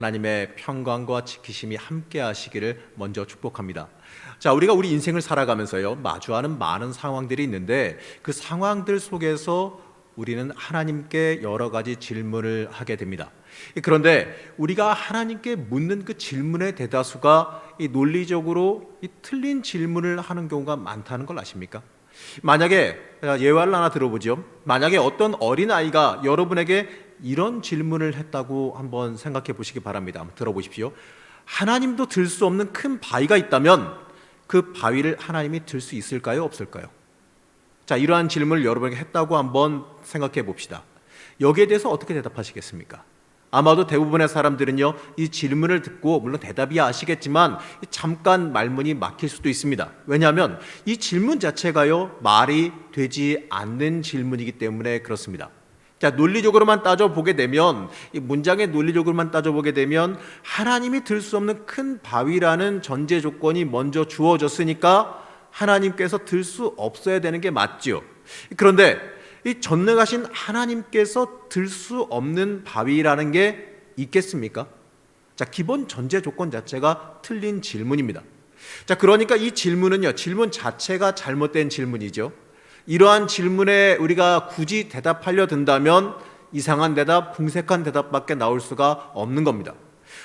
하나님의 평강과 지키심이 함께 하시기를 먼저 축복합니다. 자, 우리가 우리 인생을 살아가면서요, 마주하는 많은 상황들이 있는데 그 상황들 속에서 우리는 하나님께 여러 가지 질문을 하게 됩니다. 그런데 우리가 하나님께 묻는 그 질문의 대다수가 논리적으로 틀린 질문을 하는 경우가 많다는 걸 아십니까? 만약에 예화를 하나 들어보죠. 만약에 어떤 어린아이가 여러분에게 이런 질문을 했다고 한번 생각해 보시기 바랍니다. 한번 들어보십시오. 하나님도 들 수 없는 큰 바위가 있다면 그 바위를 하나님이 들 수 있을까요? 없을까요? 자, 이러한 질문을 여러분에게 했다고 한번 생각해 봅시다. 여기에 대해서 어떻게 대답하시겠습니까? 아마도 대부분의 사람들은요, 이 질문을 듣고 물론 대답이 아시겠지만 잠깐 말문이 막힐 수도 있습니다. 왜냐하면 이 질문 자체가요, 말이 되지 않는 질문이기 때문에 그렇습니다. 자, 논리적으로만 따져보게 되면, 이 문장의 논리적으로만 따져보게 되면 하나님이 들 수 없는 큰 바위라는 전제 조건이 먼저 주어졌으니까 하나님께서 들 수 없어야 되는 게 맞죠. 그런데 이 전능하신 하나님께서 들 수 없는 바위라는 게 있겠습니까? 자, 기본 전제 조건 자체가 틀린 질문입니다. 자, 그러니까 이 질문은요, 질문 자체가 잘못된 질문이죠. 이러한 질문에 우리가 굳이 대답하려 든다면 이상한 대답, 궁색한 대답밖에 나올 수가 없는 겁니다.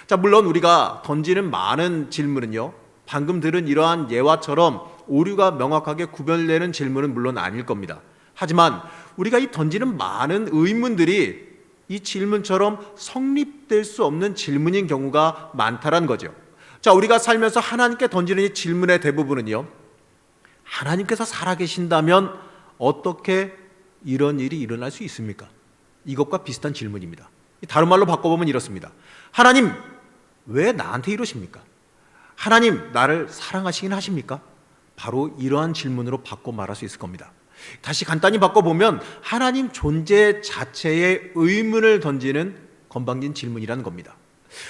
자, 물론 우리가 던지는 많은 질문은요, 방금 들은 이러한 예화처럼 오류가 명확하게 구별되는 질문은 물론 아닐 겁니다. 하지만 우리가 이 던지는 많은 의문들이 이 질문처럼 성립될 수 없는 질문인 경우가 많다는 거죠. 자, 우리가 살면서 하나님께 던지는 이 질문의 대부분은요, 하나님께서 살아계신다면 어떻게 이런 일이 일어날 수 있습니까? 이것과 비슷한 질문입니다. 다른 말로 바꿔보면 이렇습니다. 하나님, 왜 나한테 이러십니까? 하나님, 나를 사랑하시긴 하십니까? 바로 이러한 질문으로 바꿔 말할 수 있을 겁니다. 다시 간단히 바꿔보면 하나님 존재 자체의 의문을 던지는 건방진 질문이라는 겁니다.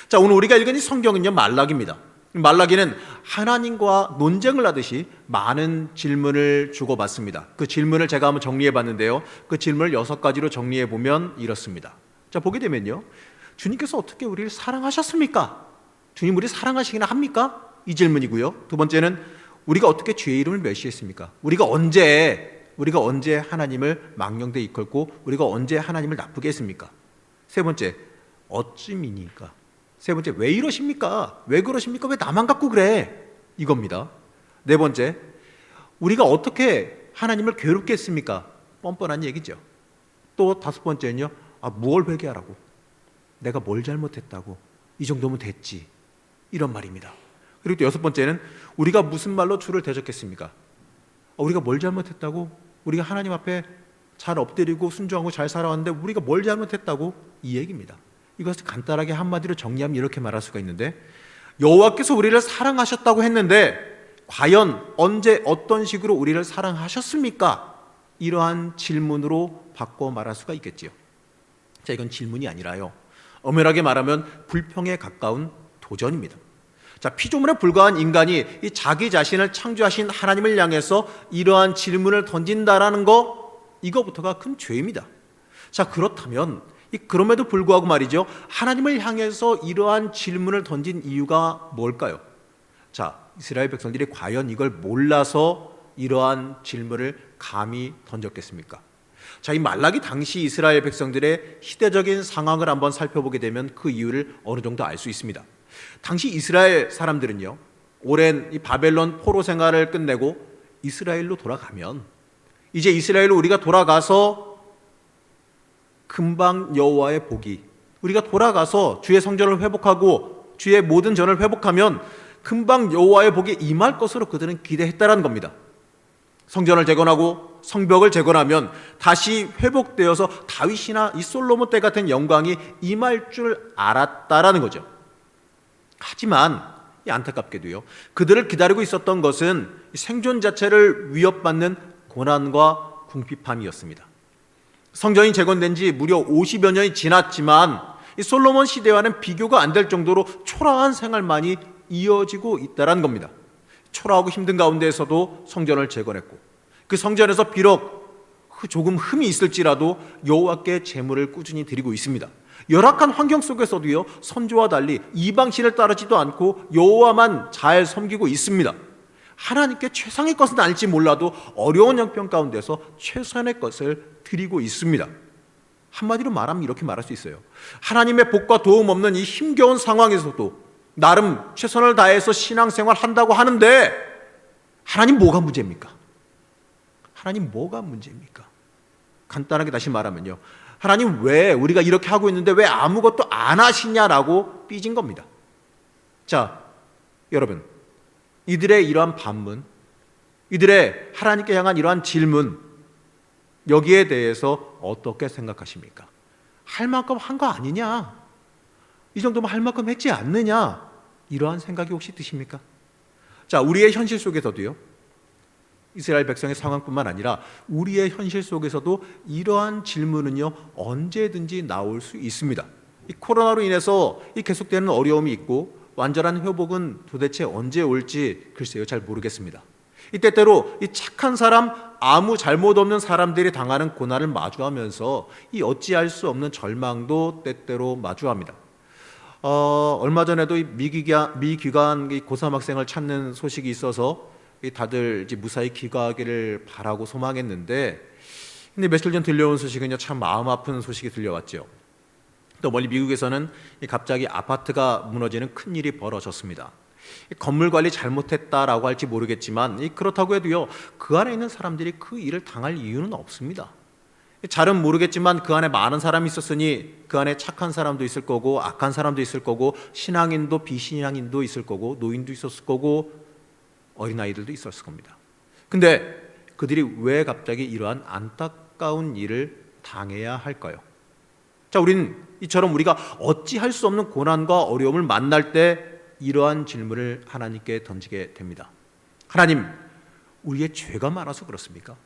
자, 오늘 우리가 읽은 이 성경은요, 말라기입니다. 말라기는 하나님과 논쟁을 하듯이 많은 질문을 주고받습니다. 그 질문을 제가 한번 정리해 봤는데요, 그 질문을 6가지로 정리해 보면 이렇습니다. 자, 보게 되면요, 주님께서 어떻게 우리를 사랑하셨습니까? 주님 우리 사랑하시긴 합니까? 이 질문이고요. 두 번째는 우리가 어떻게 주의 이름을 멸시했습니까? 우리가 언제 하나님을 망령되이 이끌고 우리가 언제 하나님을 나쁘게 했습니까? 세 번째, 어찌미니까? 세 번째, 왜 이러십니까? 왜 그러십니까? 왜 나만 갖고 그래? 이겁니다. 네 번째, 우리가 어떻게 하나님을 괴롭게 했습니까? 뻔뻔한 얘기죠. 또 다섯 번째는요, 무얼 회개하라고? 내가 뭘 잘못했다고? 이 정도면 됐지. 이런 말입니다. 그리고 또 여섯 번째는 우리가 무슨 말로 주를 대적했습니까? 우리가 뭘 잘못했다고? 우리가 하나님 앞에 잘 엎드리고 순종하고 잘 살아왔는데 우리가 뭘 잘못했다고? 이 얘기입니다. 이것을 간단하게 한마디로 정리하면 이렇게 말할 수가 있는데, 여호와께서 우리를 사랑하셨다고 했는데 과연 언제 어떤 식으로 우리를 사랑하셨습니까? 이러한 질문으로 바꿔 말할 수가 있겠지요. 자, 이건 질문이 아니라요, 엄연하게 말하면 불평에 가까운 도전입니다. 자, 피조물에 불과한 인간이 이 자기 자신을 창조하신 하나님을 향해서 이러한 질문을 던진다라는 거, 이거부터가 큰 죄입니다. 자, 그렇다면 그럼에도 불구하고 말이죠, 하나님을 향해서 이러한 질문을 던진 이유가 뭘까요? 자, 이스라엘 백성들이 과연 이걸 몰라서 이러한 질문을 감히 던졌겠습니까? 자, 이 말라기 당시 이스라엘 백성들의 시대적인 상황을 한번 살펴보게 되면 그 이유를 어느 정도 알 수 있습니다. 당시 이스라엘 사람들은요, 오랜 이 바벨론 포로 생활을 끝내고 이스라엘로 돌아가면, 이제 이스라엘로 우리가 돌아가서 금방 여호와의 복이, 우리가 돌아가서 주의 성전을 회복하고 주의 모든 전을 회복하면 금방 여호와의 복이 임할 것으로 그들은 기대했다라는 겁니다. 성전을 재건하고 성벽을 재건하면 다시 회복되어서 다윗이나 이 솔로몬 때 같은 영광이 임할 줄 알았다라는 거죠. 하지만 안타깝게도요, 그들을 기다리고 있었던 것은 생존 자체를 위협받는 고난과 궁핍함이었습니다. 성전이 재건된 지 무려 50여 년이 지났지만 이 솔로몬 시대와는 비교가 안 될 정도로 초라한 생활만이 이어지고 있다는 겁니다. 초라하고 힘든 가운데에서도 성전을 재건했고, 그 성전에서 비록 조금 흠이 있을지라도 여호와께 제물을 꾸준히 드리고 있습니다. 열악한 환경 속에서도요, 선조와 달리 이방신을 따르지도 않고 여호와만 잘 섬기고 있습니다. 하나님께 최상의 것은 아닐지 몰라도 어려운 형편 가운데서 최선의 것을 드리고 있습니다. 한마디로 말하면 이렇게 말할 수 있어요. 하나님의 복과 도움 없는 이 힘겨운 상황에서도 나름 최선을 다해서 신앙생활 한다고 하는데 하나님 뭐가 문제입니까? 하나님 뭐가 문제입니까? 간단하게 다시 말하면요, 하나님 왜 우리가 이렇게 하고 있는데 왜 아무것도 안 하시냐라고 삐진 겁니다. 자, 여러분, 이들의 이러한 반문, 이들의 하나님께 향한 이러한 질문, 여기에 대해서 어떻게 생각하십니까? 할 만큼 한 거 아니냐? 이 정도면 할 만큼 했지 않느냐? 이러한 생각이 혹시 드십니까? 자, 우리의 현실 속에서도요, 이스라엘 백성의 상황뿐만 아니라 우리의 현실 속에서도 이러한 질문은요, 언제든지 나올 수 있습니다. 이 코로나로 인해서 이 계속되는 어려움이 있고 완전한 회복은 도대체 언제 올지 글쎄요, 잘 모르겠습니다. 이 때때로 이 착한 사람, 아무 잘못 없는 사람들이 당하는 고난을 마주하면서 이 어찌할 수 없는 절망도 때때로 마주합니다. 얼마 전에도 미귀간 고3 학생을 찾는 소식이 있어서 다들 이제 무사히 귀가하기를 바라고 소망했는데, 근데 며칠 전 들려온 소식은요, 참 마음 아픈 소식이 들려왔죠. 또 멀리 미국에서는 갑자기 아파트가 무너지는 큰 일이 벌어졌습니다. 건물 관리 잘못했다라고 할지 모르겠지만 그렇다고 해도요, 그 안에 있는 사람들이 그 일을 당할 이유는 없습니다. 잘은 모르겠지만 그 안에 많은 사람이 있었으니 그 안에 착한 사람도 있을 거고 악한 사람도 있을 거고 신앙인도 비신앙인도 있을 거고 노인도 있었을 거고 어린아이들도 있었을 겁니다. 근데 그들이 왜 갑자기 이러한 안타까운 일을 당해야 할까요? 자, 우리는 이처럼 우리가 어찌할 수 없는 고난과 어려움을 만날 때 이러한 질문을 하나님께 던지게 됩니다. 하나님, 우리의 죄가 많아서 그렇습니까?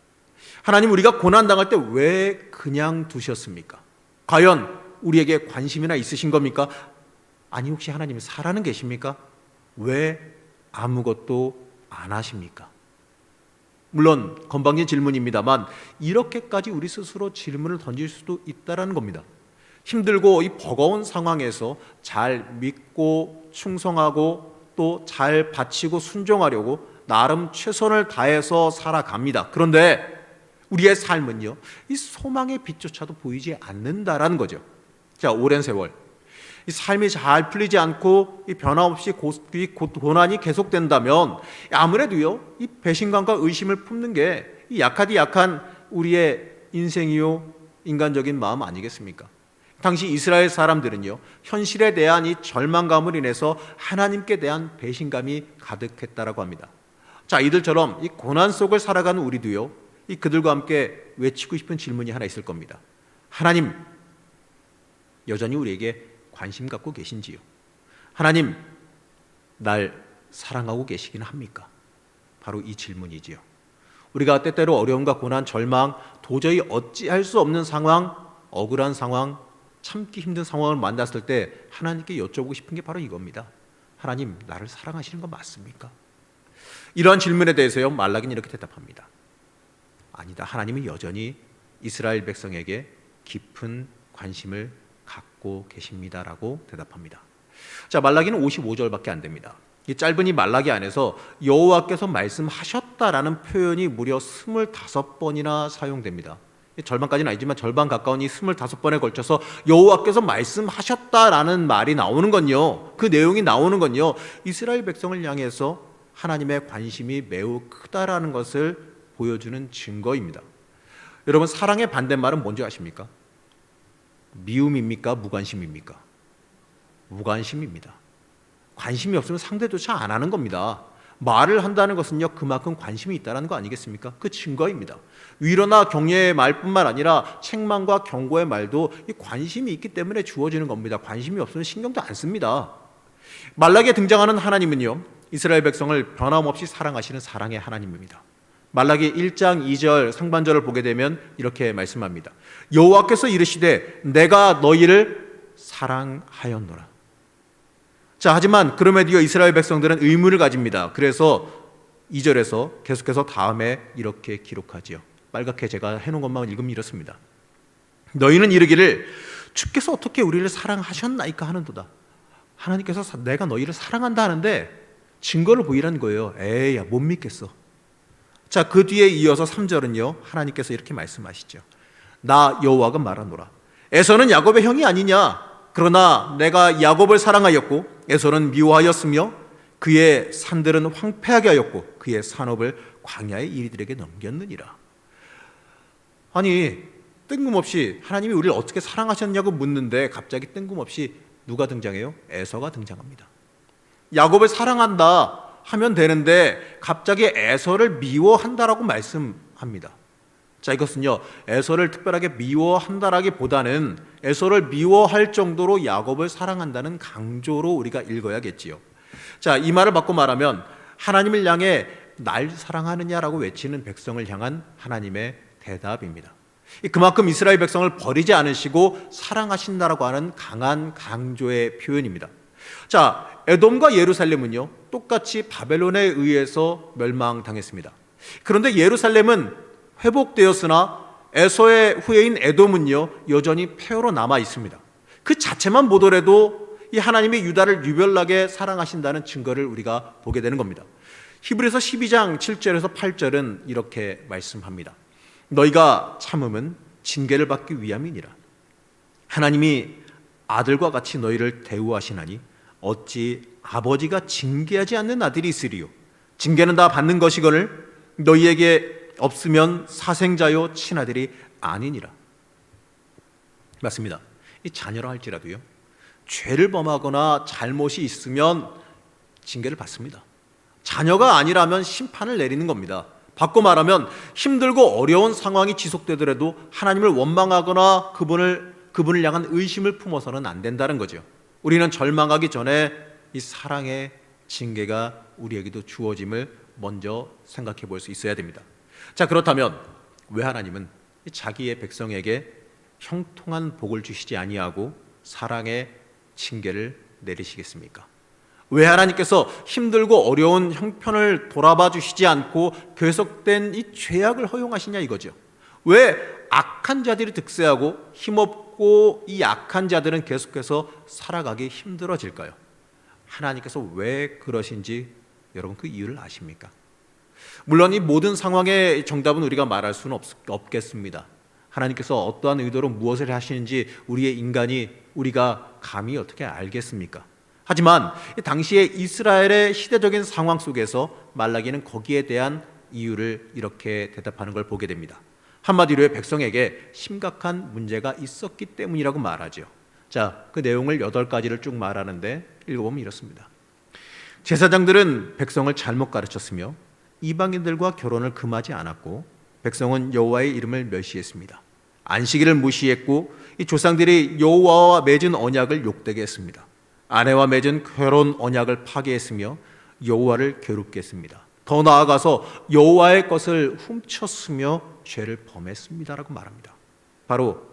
하나님, 우리가 고난당할 때 왜 그냥 두셨습니까? 과연 우리에게 관심이나 있으신 겁니까? 아니, 혹시 하나님이 살아는 계십니까? 왜 아무것도 안 하십니까? 물론 건방진 질문입니다만 이렇게까지 우리 스스로 질문을 던질 수도 있다는 겁니다. 힘들고 이 버거운 상황에서 잘 믿고 충성하고 또 잘 바치고 순종하려고 나름 최선을 다해서 살아갑니다. 그런데 우리의 삶은요, 이 소망의 빛조차도 보이지 않는다라는 거죠. 자, 오랜 세월 이 삶이 잘 풀리지 않고 이 변함없이 고난이 계속된다면 아무래도요, 이 배신감과 의심을 품는 게 이 약하디 약한 우리의 인생이요, 인간적인 마음 아니겠습니까? 당시 이스라엘 사람들은요, 현실에 대한 이 절망감을 인해서 하나님께 대한 배신감이 가득했다라고 합니다. 자, 이들처럼 이 고난 속을 살아가는 우리도요, 이 그들과 함께 외치고 싶은 질문이 하나 있을 겁니다. 하나님, 여전히 우리에게 관심 갖고 계신지요? 하나님, 날 사랑하고 계시긴 합니까? 바로 이 질문이지요. 우리가 때때로 어려움과 고난, 절망, 도저히 어찌할 수 없는 상황, 억울한 상황, 참기 힘든 상황을 만났을 때 하나님께 여쭤보고 싶은 게 바로 이겁니다. 하나님, 나를 사랑하시는 거 맞습니까? 이러한 질문에 대해서요, 말라기는 이렇게 대답합니다. 아니다. 하나님은 여전히 이스라엘 백성에게 깊은 관심을 갖고 계십니다라고 대답합니다. 자, 말라기는 55절밖에 안 됩니다. 이 짧은 이 말라기 안에서 여호와께서 말씀하셨다라는 표현이 무려 25번이나 사용됩니다. 절반까지는 아니지만 절반 가까운 이 25번에 걸쳐서 여호와께서 말씀하셨다라는 말이 나오는 건요, 그 내용이 나오는 건요, 이스라엘 백성을 향해서 하나님의 관심이 매우 크다라는 것을 보여주는 증거입니다. 여러분, 사랑의 반대말은 뭔지 아십니까? 미움입니까? 무관심입니까? 무관심입니다. 관심이 없으면 상대조차 안 하는 겁니다. 말을 한다는 것은요, 그만큼 관심이 있다는 거 아니겠습니까? 그 증거입니다. 위로나 격려의 말뿐만 아니라 책망과 경고의 말도 이 관심이 있기 때문에 주어지는 겁니다. 관심이 없으면 신경도 안 씁니다. 말라기에 등장하는 하나님은요, 이스라엘 백성을 변함없이 사랑하시는 사랑의 하나님입니다. 말라기 1장 2절 상반절을 보게 되면 이렇게 말씀합니다. 여호와께서 이르시되 내가 너희를 사랑하였노라. 자, 하지만 그럼에도 이스라엘 백성들은 의문을 가집니다. 그래서 2절에서 계속해서 다음에 이렇게 기록하지요. 빨갛게 제가 해놓은 것만 읽으면 이렇습니다. 너희는 이르기를 주께서 어떻게 우리를 사랑하셨나이까 하는도다. 하나님께서 내가 너희를 사랑한다 하는데 증거를 보이라는 거예요. 에이, 못 믿겠어. 자, 그 뒤에 이어서 3절은요, 하나님께서 이렇게 말씀하시죠. 나 여호와가 말하노라. 에서는 야곱의 형이 아니냐? 그러나 내가 야곱을 사랑하였고 에서는 미워하였으며 그의 산들은 황폐하게 하였고 그의 산업을 광야의 이리들에게 넘겼느니라. 아니, 뜬금없이 하나님이 우리를 어떻게 사랑하셨냐고 묻는데 갑자기 뜬금없이 누가 등장해요? 에서가 등장합니다. 야곱을 사랑한다 하면 되는데 갑자기 에서를 미워한다라고 말씀합니다. 자, 이것은요, 에서를 특별하게 미워한다라기보다는 에서를 미워할 정도로 야곱을 사랑한다는 강조로 우리가 읽어야겠지요. 자, 이 말을 바꿔 말하면 하나님을 향해 날 사랑하느냐라고 외치는 백성을 향한 하나님의 대답입니다. 그만큼 이스라엘 백성을 버리지 않으시고 사랑하신다라고 하는 강한 강조의 표현입니다. 자, 에돔과 예루살렘은요, 똑같이 바벨론에 의해서 멸망당했습니다. 그런데 예루살렘은 회복되었으나 에서의 후예인 에돔은요, 여전히 폐허로 남아 있습니다. 그 자체만 보더라도 이 하나님이 유다를 유별나게 사랑하신다는 증거를 우리가 보게 되는 겁니다. 히브리서 12장 7절에서 8절은 이렇게 말씀합니다. 너희가 참음은 징계를 받기 위함이니라. 하나님이 아들과 같이 너희를 대우하시나니 어찌 아버지가 징계하지 않는 아들이 있으리요. 징계는 다 받는 것이거늘 너희에게 없으면 사생자요 친아들이 아니니라. 맞습니다. 이 자녀라 할지라도요, 죄를 범하거나 잘못이 있으면 징계를 받습니다. 자녀가 아니라면 심판을 내리는 겁니다. 바꿔 말하면 힘들고 어려운 상황이 지속되더라도 하나님을 원망하거나 그분을 향한 의심을 품어서는 안 된다는 거죠. 우리는 절망하기 전에 이 사랑의 징계가 우리에게도 주어짐을 먼저 생각해 볼 수 있어야 됩니다. 자, 그렇다면 왜 하나님은 자기의 백성에게 형통한 복을 주시지 아니하고 사랑의 징계를 내리시겠습니까? 왜 하나님께서 힘들고 어려운 형편을 돌아봐 주시지 않고 계속된 이 죄악을 허용하시냐 이거죠. 왜 악한 자들이 득세하고 힘없고 이 약한 자들은 계속해서 살아가기 힘들어질까요? 하나님께서 왜 그러신지 여러분 그 이유를 아십니까? 물론 이 모든 상황의 정답은 우리가 말할 수는 없겠습니다. 하나님께서 어떠한 의도로 무엇을 하시는지 우리가 감히 어떻게 알겠습니까? 하지만 당시에 이스라엘의 시대적인 상황 속에서 말라기는 거기에 대한 이유를 이렇게 대답하는 걸 보게 됩니다. 한마디로 백성에게 심각한 문제가 있었기 때문이라고 말하죠. 자, 그 내용을 8가지를 쭉 말하는데 읽어보면 이렇습니다. 제사장들은 백성을 잘못 가르쳤으며 이방인들과 결혼을 금하지 않았고 백성은 여호와의 이름을 멸시했습니다. 안식일을 무시했고 이 조상들이 여호와와 맺은 언약을 욕되게 했습니다. 아내와 맺은 결혼 언약을 파괴했으며 여호와를 괴롭게 했습니다. 더 나아가서 여호와의 것을 훔쳤으며 죄를 범했습니다라고 말합니다. 바로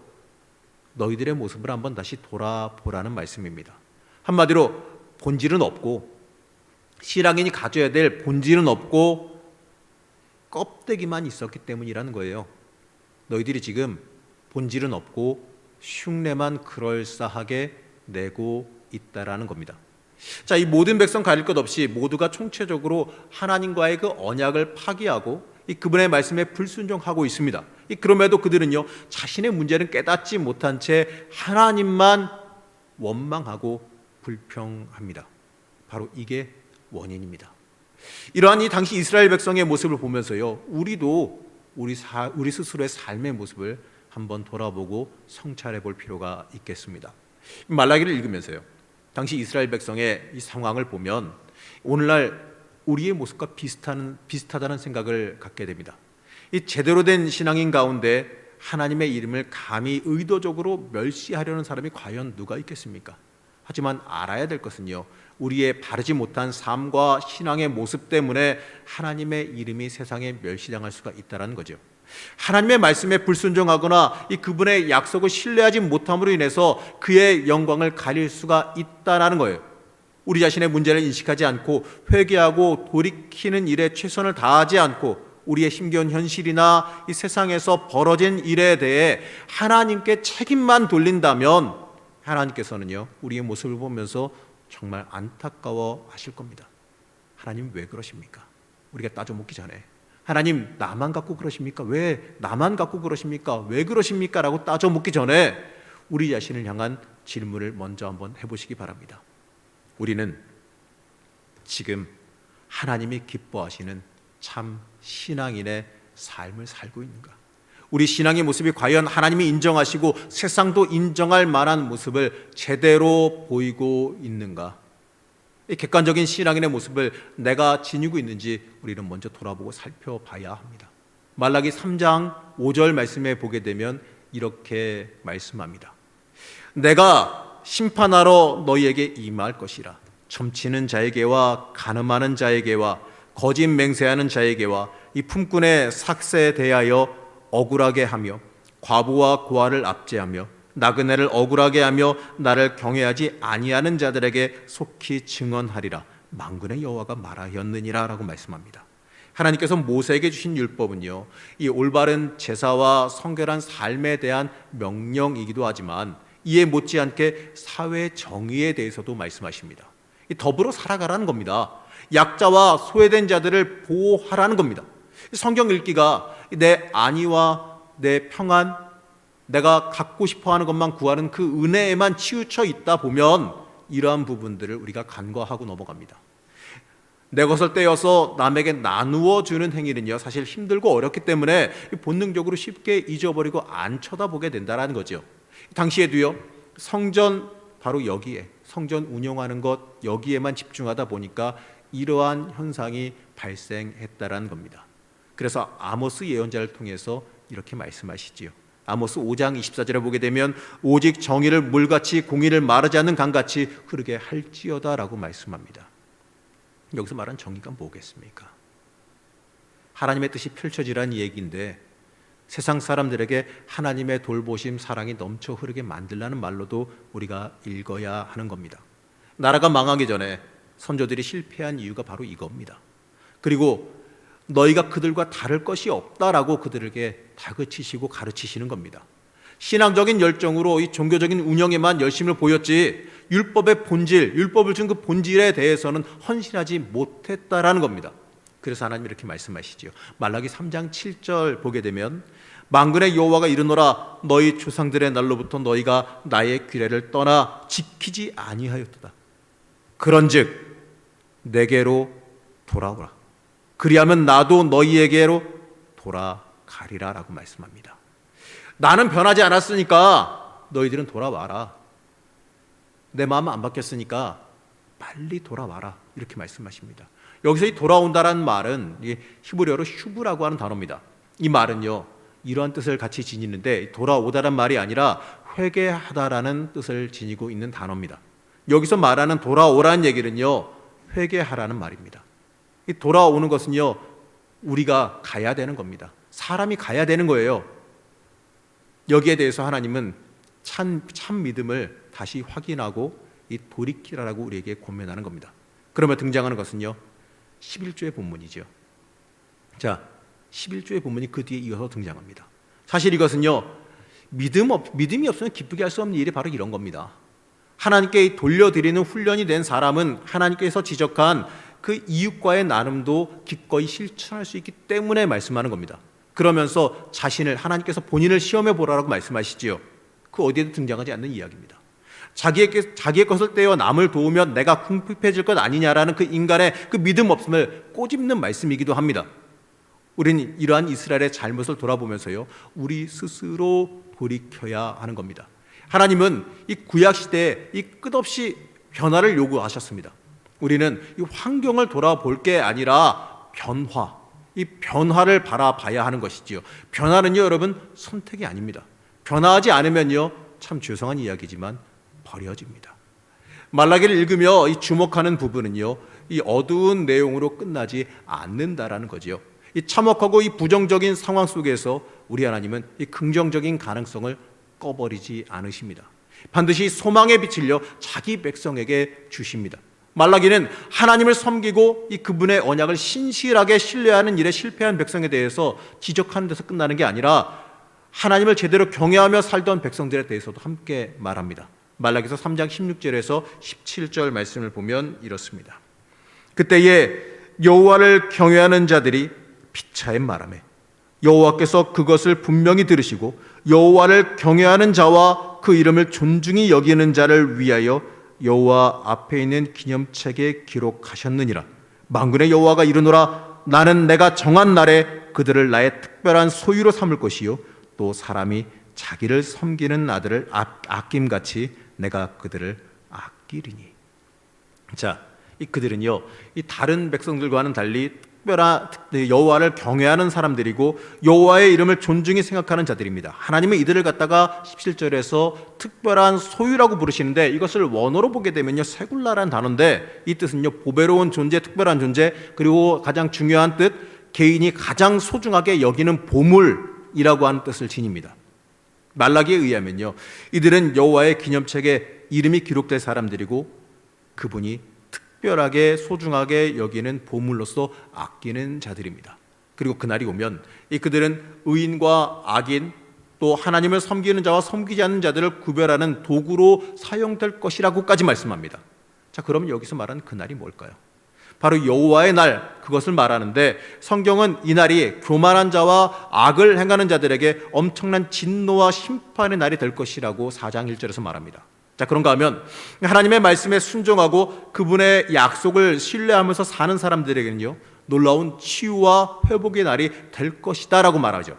너희들의 모습을 한번 다시 돌아보라는 말씀입니다. 한마디로 본질은 없고 신앙인이 가져야 될 본질은 없고 껍데기만 있었기 때문이라는 거예요. 너희들이 지금 본질은 없고 흉내만 그럴싸하게 내고 있다라는 겁니다. 자, 이 모든 백성 가릴 것 없이 모두가 총체적으로 하나님과의 그 언약을 파기하고 이 그분의 말씀에 불순종하고 있습니다. 그럼에도 그들은요, 자신의 문제는 깨닫지 못한 채 하나님만 원망하고 불평합니다. 바로 이게 원인입니다. 이러한 이 당시 이스라엘 백성의 모습을 보면서요, 우리도 우리 스스로의 삶의 모습을 한번 돌아보고 성찰해 볼 필요가 있겠습니다. 말라기를 읽으면서요, 당시 이스라엘 백성의 이 상황을 보면 오늘날 우리의 모습과 비슷하다는 생각을 갖게 됩니다. 이 제대로 된 신앙인 가운데 하나님의 이름을 감히 의도적으로 멸시하려는 사람이 과연 누가 있겠습니까? 하지만 알아야 될 것은요, 우리의 바르지 못한 삶과 신앙의 모습 때문에 하나님의 이름이 세상에 멸시당할 수가 있다는 거죠. 하나님의 말씀에 불순종하거나 이 그분의 약속을 신뢰하지 못함으로 인해서 그의 영광을 가릴 수가 있다는 거예요. 우리 자신의 문제를 인식하지 않고 회개하고 돌이키는 일에 최선을 다하지 않고 우리의 힘겨운 현실이나 이 세상에서 벌어진 일에 대해 하나님께 책임만 돌린다면 하나님께서는요, 우리의 모습을 보면서 정말 안타까워 하실 겁니다. 하나님 왜 그러십니까? 우리가 따져 묻기 전에 하나님 나만 갖고 그러십니까? 왜 나만 갖고 그러십니까? 왜 그러십니까? 라고 따져 묻기 전에 우리 자신을 향한 질문을 먼저 한번 해보시기 바랍니다. 우리는 지금 하나님이 기뻐하시는 참 신앙인의 삶을 살고 있는가? 우리 신앙의 모습이 과연 하나님이 인정하시고 세상도 인정할 만한 모습을 제대로 보이고 있는가? 이 객관적인 신앙인의 모습을 내가 지니고 있는지 우리는 먼저 돌아보고 살펴봐야 합니다. 말라기 3장 5절 말씀에 보게 되면 이렇게 말씀합니다. 내가 심판하러 너희에게 임할 것이라. 점치는 자에게와 간음하는 자에게와 거짓 맹세하는 자에게와 이 품꾼의 삭세에 대하여 억울하게 하며 과부와 고아를 압제하며 나그네를 억울하게 하며 나를 경외하지 아니하는 자들에게 속히 증언하리라. 만군의 여호와가 말하였느니라 라고 말씀합니다. 하나님께서 모세에게 주신 율법은요, 이 올바른 제사와 성결한 삶에 대한 명령이기도 하지만 이에 못지않게 사회 정의에 대해서도 말씀하십니다. 더불어 살아가라는 겁니다. 약자와 소외된 자들을 보호하라는 겁니다. 성경 읽기가 내 안위와 내 평안, 내가 갖고 싶어하는 것만 구하는 그 은혜에만 치우쳐 있다 보면 이러한 부분들을 우리가 간과하고 넘어갑니다. 내 것을 떼어서 남에게 나누어 주는 행위는요, 사실 힘들고 어렵기 때문에 본능적으로 쉽게 잊어버리고 안 쳐다보게 된다는 거죠. 당시에도요, 성전 바로 여기에, 성전 운영하는 것 여기에만 집중하다 보니까 이러한 현상이 발생했다라는 겁니다. 그래서 아모스 예언자를 통해서 이렇게 말씀하시지요. 아모스 5장 24절에 보게 되면 오직 정의를 물같이 공의를 마르지 않는 강같이 흐르게 할지어다 라고 말씀합니다. 여기서 말한 정의가 뭐겠습니까? 하나님의 뜻이 펼쳐지라는 얘기인데 세상 사람들에게 하나님의 돌보심 사랑이 넘쳐 흐르게 만들라는 말로도 우리가 읽어야 하는 겁니다. 나라가 망하기 전에 선조들이 실패한 이유가 바로 이겁니다. 그리고 너희가 그들과 다를 것이 없다라고 그들에게 다그치시고 가르치시는 겁니다. 신앙적인 열정으로 이 종교적인 운영에만 열심을 보였지 율법의 본질, 율법을 준 그 본질에 대해서는 헌신하지 못했다라는 겁니다. 그래서 하나님이 이렇게 말씀하시죠. 말라기 3장 7절 보게 되면 만군의 여호와가 이르노라 너희 조상들의 날로부터 너희가 나의 규례를 떠나 지키지 아니하였도다. 그런즉 내게로 돌아오라. 그리하면 나도 너희에게로 돌아가리라 라고 말씀합니다. 나는 변하지 않았으니까 너희들은 돌아와라. 내 마음 안 바뀌었으니까 빨리 돌아와라. 이렇게 말씀하십니다. 여기서 이 돌아온다라는 말은 히브리어로 슈브라고 하는 단어입니다. 이 말은요, 이러한 뜻을 같이 지니는데 돌아오다란 말이 아니라 회개하다라는 뜻을 지니고 있는 단어입니다. 여기서 말하는 돌아오라는 얘기는요, 회개하라는 말입니다. 이 돌아오는 것은요, 우리가 가야 되는 겁니다. 사람이 가야 되는 거예요. 여기에 대해서 하나님은 참 믿음을 다시 확인하고 이 돌이키라라고 우리에게 권면하는 겁니다. 그러면 등장하는 것은요, 11조의 본문이죠. 자, 11조의 본문이 그 뒤에 이어서 등장합니다. 사실 이것은요, 믿음이 없으면 기쁘게 할 수 없는 일이 바로 이런 겁니다. 하나님께 돌려드리는 훈련이 된 사람은 하나님께서 지적한 그 이웃과의 나눔도 기꺼이 실천할 수 있기 때문에 말씀하는 겁니다. 그러면서 자신을, 하나님께서 본인을 시험해 보라라고 말씀하시지요. 그 어디에도 등장하지 않는 이야기입니다. 자기의 것을 떼어 남을 도우면 내가 궁핍해질 것 아니냐라는 그 인간의 그 믿음 없음을 꼬집는 말씀이기도 합니다. 우리는 이러한 이스라엘의 잘못을 돌아보면서요, 우리 스스로 돌이켜야 하는 겁니다. 하나님은 이 구약 시대에 이 끝없이 변화를 요구하셨습니다. 우리는 이 환경을 돌아볼 게 아니라 이 변화를 바라봐야 하는 것이지요. 변화는요, 여러분, 선택이 아닙니다. 변화하지 않으면요, 참 죄송한 이야기지만 버려집니다. 말라기를 읽으며 이 주목하는 부분은요, 이 어두운 내용으로 끝나지 않는다라는 거지요. 이 참혹하고 이 부정적인 상황 속에서 우리 하나님은 이 긍정적인 가능성을 꺼버리지 않으십니다. 반드시 소망의 빛을요, 자기 백성에게 주십니다. 말라기는 하나님을 섬기고 이 그분의 언약을 신실하게 신뢰하는 일에 실패한 백성에 대해서 지적하는 데서 끝나는 게 아니라 하나님을 제대로 경외하며 살던 백성들에 대해서도 함께 말합니다. 말라기서 3장 16절에서 17절 말씀을 보면 이렇습니다. 그때에 여호와를 경외하는 자들이 피차에 말하매 여호와께서 그것을 분명히 들으시고 여호와를 경외하는 자와 그 이름을 존중히 여기는 자를 위하여 여호와 앞에 있는 기념책에 기록하셨느니라. 만군의 여호와가 이르노라. 나는 내가 정한 날에 그들을 나의 특별한 소유로 삼을 것이요 또 사람이 자기를 섬기는 아들을 아낌같이 내가 그들을 아끼리니. 자, 이 그들은요, 이 다른 백성들과는 달리 특별한 여호와를 경외하는 사람들이고 여호와의 이름을 존중히 생각하는 자들입니다. 하나님은 이들을 갖다가 17절에서 특별한 소유라고 부르시는데 이것을 원어로 보게 되면요, 세굴라라는 단어인데 이 뜻은요, 보배로운 존재, 특별한 존재, 그리고 가장 중요한 뜻, 개인이 가장 소중하게 여기는 보물이라고 하는 뜻을 지닙니다. 말라기에 의하면요, 이들은 여호와의 기념책에 이름이 기록될 사람들이고 그분이 특별하게 소중하게 여기는 보물로서 아끼는 자들입니다. 그리고 그날이 오면 이 그들은 의인과 악인, 또 하나님을 섬기는 자와 섬기지 않는 자들을 구별하는 도구로 사용될 것이라고까지 말씀합니다. 자, 그럼 여기서 말하는 그날이 뭘까요? 바로 여호와의 날, 그것을 말하는데 성경은 이 날이 교만한 자와 악을 행하는 자들에게 엄청난 진노와 심판의 날이 될 것이라고 4장 1절에서 말합니다. 자, 그런가 하면 하나님의 말씀에 순종하고 그분의 약속을 신뢰하면서 사는 사람들에게는요, 놀라운 치유와 회복의 날이 될 것이다 라고 말하죠.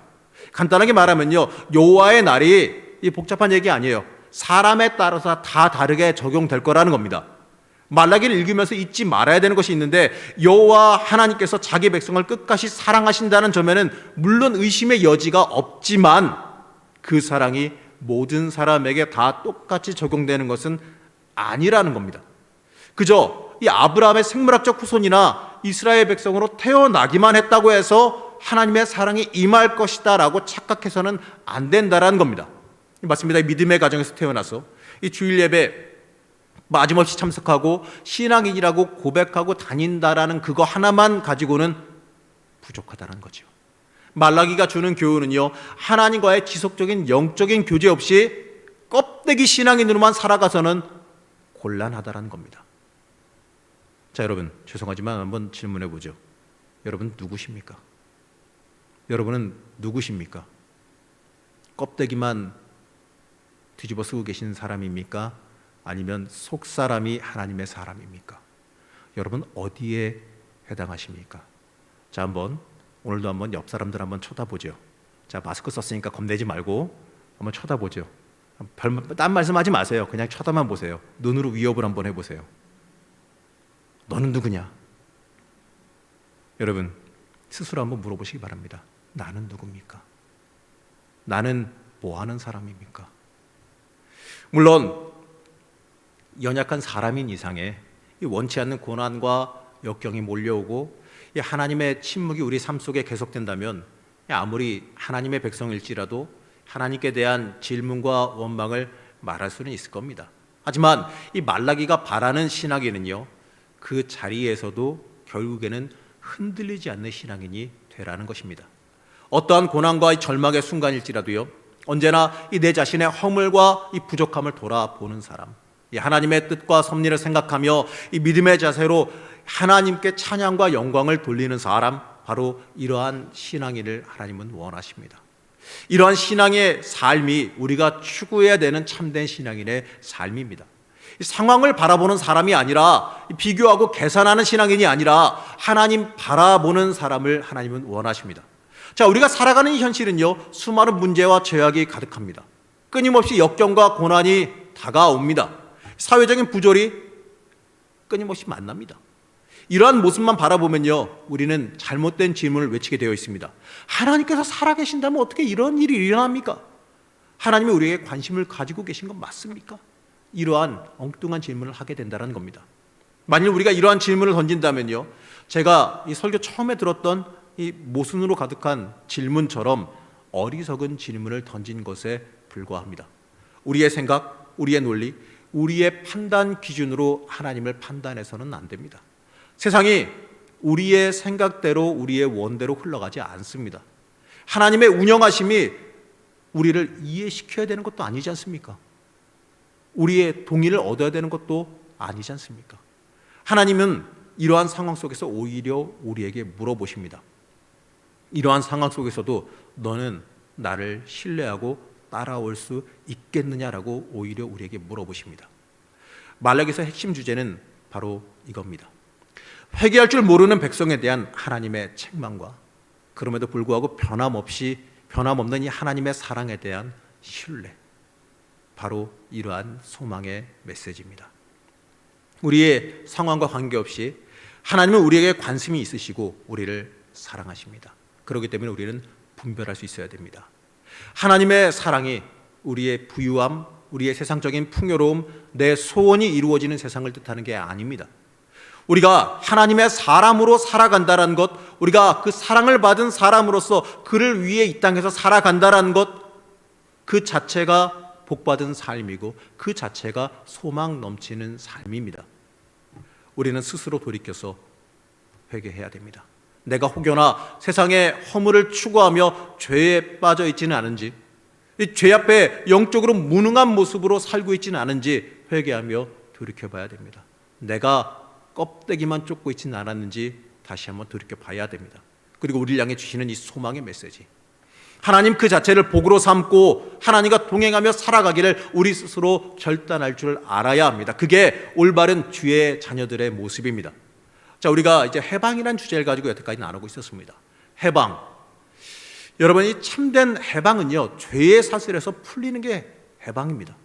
간단하게 말하면요, 여호와의 날이 이 복잡한 얘기 아니에요. 사람에 따라서 다 다르게 적용될 거라는 겁니다. 말라기를 읽으면서 잊지 말아야 되는 것이 있는데 여호와 하나님께서 자기 백성을 끝까지 사랑하신다는 점에는 물론 의심의 여지가 없지만 그 사랑이 모든 사람에게 다 똑같이 적용되는 것은 아니라는 겁니다. 그저 이 아브라함의 생물학적 후손이나 이스라엘 백성으로 태어나기만 했다고 해서 하나님의 사랑이 임할 것이다 라고 착각해서는 안 된다라는 겁니다. 맞습니다. 믿음의 가정에서 태어나서 이 주일 예배 마짐없이 참석하고 신앙인이라고 고백하고 다닌다라는 그거 하나만 가지고는 부족하다는 거죠. 말라기가 주는 교훈은요, 하나님과의 지속적인 영적인 교제 없이 껍데기 신앙인으로만 살아가서는 곤란하다라는 겁니다. 자, 여러분, 죄송하지만 한번 질문해 보죠. 여러분 누구십니까? 여러분은 누구십니까? 껍데기만 뒤집어 쓰고 계신 사람입니까? 아니면 속 사람이 하나님의 사람입니까? 여러분 어디에 해당하십니까? 자, 오늘도 한번 옆 사람들 한번 쳐다보죠. 자, 마스크 썼으니까 겁내지 말고 한번 쳐다보죠. 딴 말씀하지 마세요. 그냥 쳐다만 보세요. 눈으로 위협을 한번 해보세요. 너는 누구냐? 여러분 스스로 한번 물어보시기 바랍니다. 나는 누굽니까? 나는 뭐 하는 사람입니까? 물론 연약한 사람인 이상에 원치 않는 고난과 역경이 몰려오고 하나님의 침묵이 우리 삶 속에 계속된다면 아무리 하나님의 백성일지라도 하나님께 대한 질문과 원망을 말할 수는 있을 겁니다. 하지만 이 말라기가 바라는 신앙인은요, 그 자리에서도 결국에는 흔들리지 않는 신앙인이 되라는 것입니다. 어떠한 고난과 이 절망의 순간일지라도요, 언제나 이 내 자신의 허물과 이 부족함을 돌아보는 사람, 이 하나님의 뜻과 섭리를 생각하며 이 믿음의 자세로 하나님께 찬양과 영광을 돌리는 사람, 바로 이러한 신앙인을 하나님은 원하십니다. 이러한 신앙의 삶이 우리가 추구해야 되는 참된 신앙인의 삶입니다. 상황을 바라보는 사람이 아니라 비교하고 계산하는 신앙인이 아니라 하나님 바라보는 사람을 하나님은 원하십니다. 자, 우리가 살아가는 이 현실은요, 수많은 문제와 죄악이 가득합니다. 끊임없이 역경과 고난이 다가옵니다. 사회적인 부조리 끊임없이 만납니다. 이러한 모습만 바라보면요, 우리는 잘못된 질문을 외치게 되어 있습니다. 하나님께서 살아계신다면 어떻게 이런 일이 일어납니까? 하나님이 우리에게 관심을 가지고 계신 건 맞습니까? 이러한 엉뚱한 질문을 하게 된다는 겁니다. 만일 우리가 이러한 질문을 던진다면요, 제가 이 설교 처음에 들었던 이 모순으로 가득한 질문처럼 어리석은 질문을 던진 것에 불과합니다. 우리의 생각, 우리의 논리, 우리의 판단 기준으로 하나님을 판단해서는 안 됩니다. 세상이 우리의 생각대로 우리의 원대로 흘러가지 않습니다. 하나님의 운영하심이 우리를 이해시켜야 되는 것도 아니지 않습니까? 우리의 동의를 얻어야 되는 것도 아니지 않습니까? 하나님은 이러한 상황 속에서 오히려 우리에게 물어보십니다. 이러한 상황 속에서도 너는 나를 신뢰하고 따라올 수 있겠느냐라고 오히려 우리에게 물어보십니다. 말라기서 핵심 주제는 바로 이겁니다. 회개할 줄 모르는 백성에 대한 하나님의 책망과 그럼에도 불구하고 변함없는 이 하나님의 사랑에 대한 신뢰, 바로 이러한 소망의 메시지입니다. 우리의 상황과 관계없이 하나님은 우리에게 관심이 있으시고 우리를 사랑하십니다. 그렇기 때문에 우리는 분별할 수 있어야 됩니다. 하나님의 사랑이 우리의 부유함, 우리의 세상적인 풍요로움, 내 소원이 이루어지는 세상을 뜻하는 게 아닙니다. 우리가 하나님의 사람으로 살아간다는 것, 우리가 그 사랑을 받은 사람으로서 그를 위해 이 땅에서 살아간다는 것, 그 자체가 복받은 삶이고 그 자체가 소망 넘치는 삶입니다. 우리는 스스로 돌이켜서 회개해야 됩니다. 내가 혹여나 세상의 허물을 추구하며 죄에 빠져 있지는 않은지, 이 죄 앞에 영적으로 무능한 모습으로 살고 있지는 않은지 회개하며 돌이켜봐야 됩니다. 내가 껍데기만 쫓고 있지는 않았는지 다시 한번 돌이켜봐야 됩니다. 그리고 우리를 향해 주시는 이 소망의 메시지, 하나님 그 자체를 복으로 삼고 하나님과 동행하며 살아가기를 우리 스스로 결단할 줄 알아야 합니다. 그게 올바른 주의 자녀들의 모습입니다. 자, 우리가 이제 해방이라는 주제를 가지고 여태까지 나누고 있었습니다. 해방. 여러분, 이 참된 해방은요, 죄의 사슬에서 풀리는 게 해방입니다.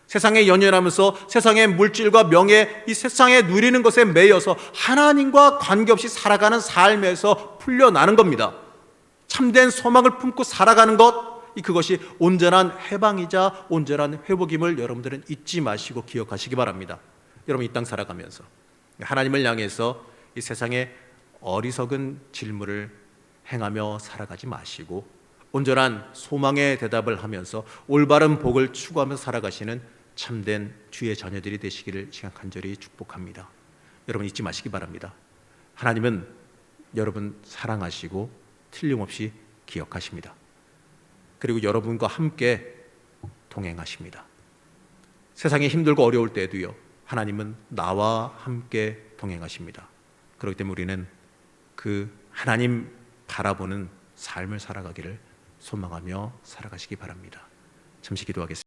세상에 연연하면서 세상의 물질과 명예, 이 세상에 누리는 것에 매여서 하나님과 관계없이 살아가는 삶에서 풀려나는 겁니다. 참된 소망을 품고 살아가는 것, 그것이 온전한 해방이자 온전한 회복임을 여러분들은 잊지 마시고 기억하시기 바랍니다. 여러분, 이 땅 살아가면서 하나님을 향해서 이 세상에 어리석은 질문을 행하며 살아가지 마시고 온전한 소망의 대답을 하면서 올바른 복을 추구하며 살아가시는 참된 주의 자녀들이 되시기를 간절히 축복합니다. 여러분, 잊지 마시기 바랍니다. 하나님은 여러분 사랑하시고 틀림없이 기억하십니다. 그리고 여러분과 함께 동행하십니다. 세상이 힘들고 어려울 때에도요, 하나님은 나와 함께 동행하십니다. 그렇기 때문에 우리는 그 하나님 바라보는 삶을 살아가기를 소망하며 살아가시기 바랍니다. 잠시 기도하겠습니다.